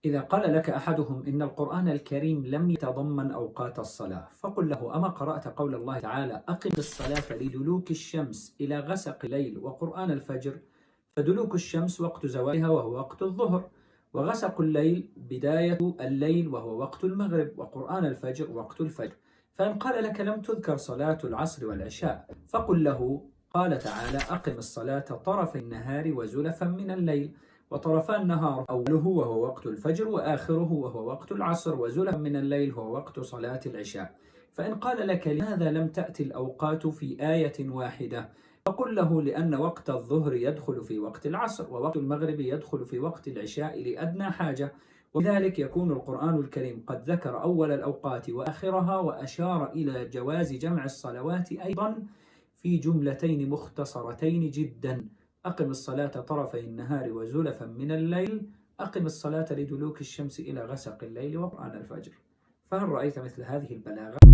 إذا قال لك أحدهم إن القرآن الكريم لم يتضمن أوقات الصلاة، فقل له: أما قرأت قول الله تعالى: أقم الصلاة لدلوك الشمس إلى غسق الليل وقرآن الفجر؟ فدلوك الشمس وقت زوالها وهو وقت الظهر، وغسق الليل بداية الليل وهو وقت المغرب، وقرآن الفجر وقت الفجر. فإن قال لك: لم تذكر صلاة العصر والعشاء، فقل له: قال تعالى: أقم الصلاة طرفي النهار وزلفا من الليل، وطرفا النهار أوله وهو وقت الفجر، وآخره وهو وقت العصر، وزلفا من الليل هو وقت صلاة العشاء. فإن قال لك: لماذا لم تأتي الأوقات في آية واحدة؟ فقل له: لأن وقت الظهر يدخل في وقت العصر، ووقت المغرب يدخل في وقت العشاء لأدنى حاجة، وبذلك يكون القرآن الكريم قد ذكر أول الأوقات وآخرها، وأشار إلى جواز جمع الصلوات أيضا في جملتين مختصرتين جدا: أقم الصلاة طرفي النهار وزلفا من الليل، أقم الصلاة لدلوك الشمس إلى غسق الليل وقرآن الفجر. فهل رأيت مثل هذه البلاغة؟